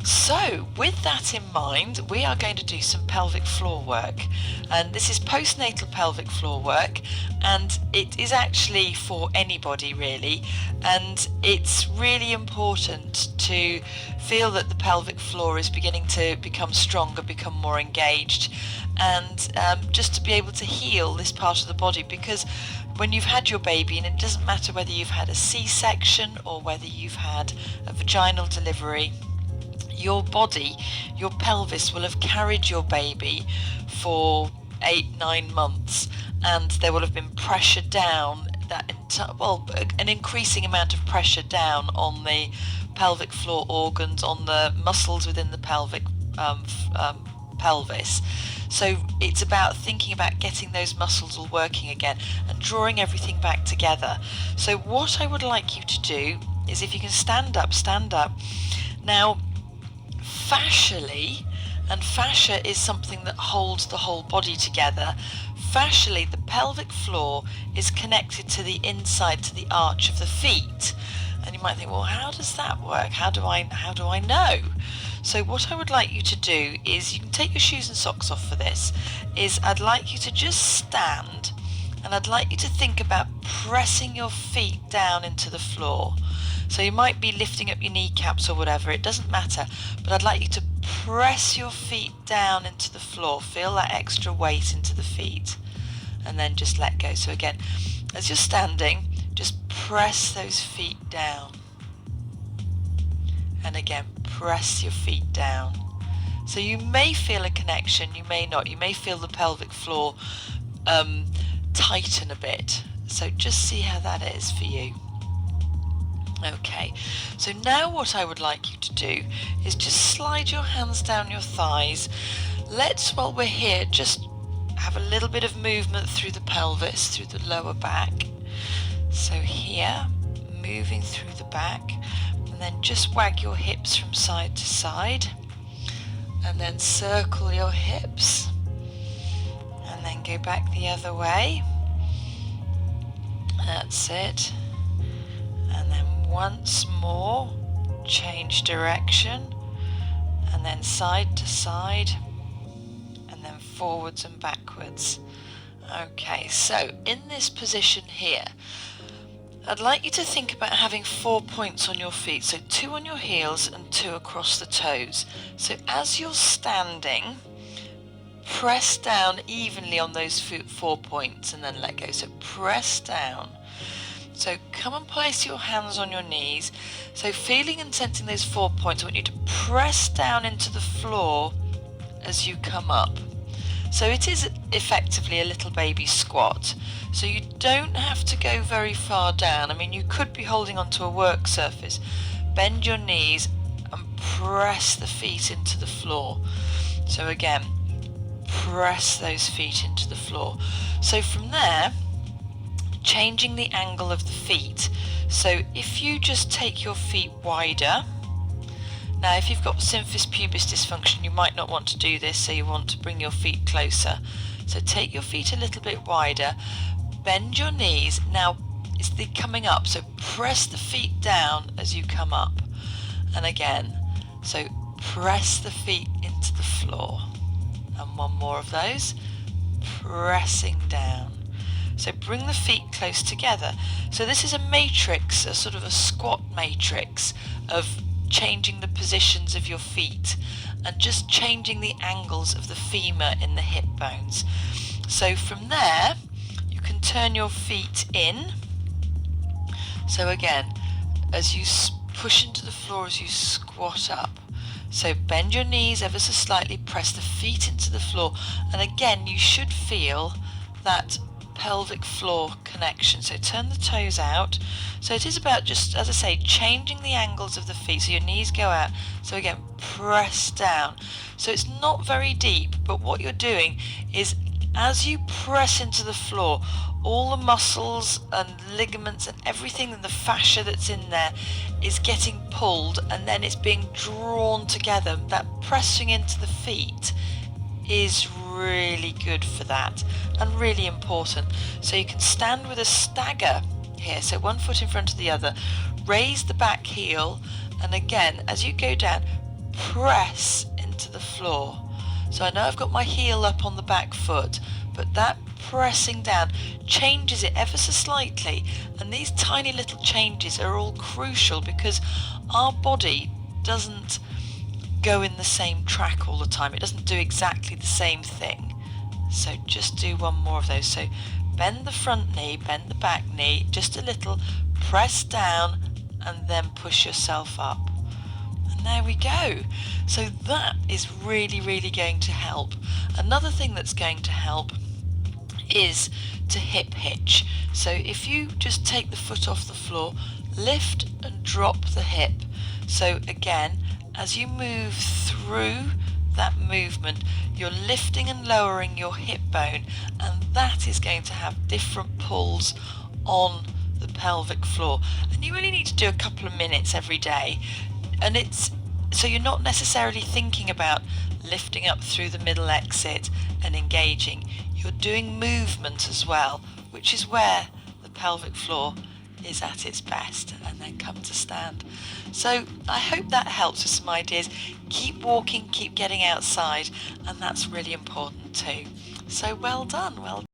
So with that in mind, we are going to do some pelvic floor work, and this is postnatal pelvic floor work, and it is actually for anybody really, and it's really important to feel that the pelvic floor is beginning to become stronger, become more engaged, and just to be able to heal this part of the body, because when you've had your baby, and it doesn't matter whether you've had a C-section or whether you've had a vaginal delivery, your body, your pelvis will have carried your baby for 8-9 months, and there will have been pressure down an increasing amount of pressure down on the pelvic floor organs, on the muscles within the pelvis. So it's about thinking about getting those muscles all working again and drawing everything back together. So what I would like you to do is, if you can stand up. Now, fascially, and fascia is something that holds the whole body together, fascially the pelvic floor is connected to the inside, to the arch of the feet. And you might think, well, how does that work? How do I know? So what I would like you to do is, you can take your shoes and socks off for this, is I'd like you to just stand, and I'd like you to think about pressing your feet down into the floor. So you might be lifting up your kneecaps or whatever, it doesn't matter, but I'd like you to press your feet down into the floor, feel that extra weight into the feet, and then just let go. So again, as you're standing, just press those feet down, and again, press your feet down. So you may feel a connection, you may not, you may feel the pelvic floor tighten a bit, so just see how that is for you. Okay, so now what I would like you to do is just slide your hands down your thighs. Let's, while we're here, just have a little bit of movement through the pelvis, through the lower back. So here, moving through the back, and then just wag your hips from side to side, and then circle your hips, and then go back the other way. That's it. And then once more, change direction, and then side to side, and then forwards and backwards. Okay, so in this position here, I'd like you to think about having 4 points on your feet, so 2 on your heels and 2 across the toes. So as you're standing, press down evenly on those 4 points and then let go. So press down. So come and place your hands on your knees. So feeling and sensing those 4 points, I want you to press down into the floor as you come up. So it is effectively a little baby squat. So you don't have to go very far down. I mean, you could be holding onto a work surface. Bend your knees and press the feet into the floor. So again, press those feet into the floor. So from there, changing the angle of the feet. So if you just take your feet wider, now if you've got symphysis pubis dysfunction, you might not want to do this, so you want to bring your feet closer. So take your feet a little bit wider, bend your knees. Now it's the coming up, so press the feet down as you come up. And again, so press the feet into the floor. And one more of those, pressing down. So bring the feet close together. So this is a matrix, a sort of a squat matrix of changing the positions of your feet and just changing the angles of the femur in the hip bones. So from there, you can turn your feet in. So again, as you push into the floor, as you squat up. So bend your knees ever so slightly, press the feet into the floor, and again, you should feel that pelvic floor connection. So turn the toes out. So it is about, just as I say, changing the angles of the feet so your knees go out. So again, press down. So it's not very deep, but what you're doing is, as you press into the floor, all the muscles and ligaments and everything in the fascia that's in there is getting pulled, and then it's being drawn together. That pressing into the feet is really good for that and really important. So you can stand with a stagger here, so one foot in front of the other, raise the back heel, and again, as you go down, press into the floor. So I know I've got my heel up on the back foot, but that pressing down changes it ever so slightly, and these tiny little changes are all crucial because our body doesn't go in the same track all the time. It doesn't do exactly the same thing. So just do one more of those. So bend the front knee, bend the back knee, just a little, press down, and then push yourself up. And there we go. So that is really, really going to help. Another thing that's going to help is to hip hitch. So if you just take the foot off the floor, lift and drop the hip. So again, as you move through that movement, you're lifting and lowering your hip bone, and that is going to have different pulls on the pelvic floor. And you only need to do a couple of minutes every day, and it's so you're not necessarily thinking about lifting up through the middle exit and engaging. You're doing movement as well, which is where the pelvic floor is at its best, and then come to stand. So I hope that helps with some ideas. Keep walking, keep getting outside, and that's really important too. So well done.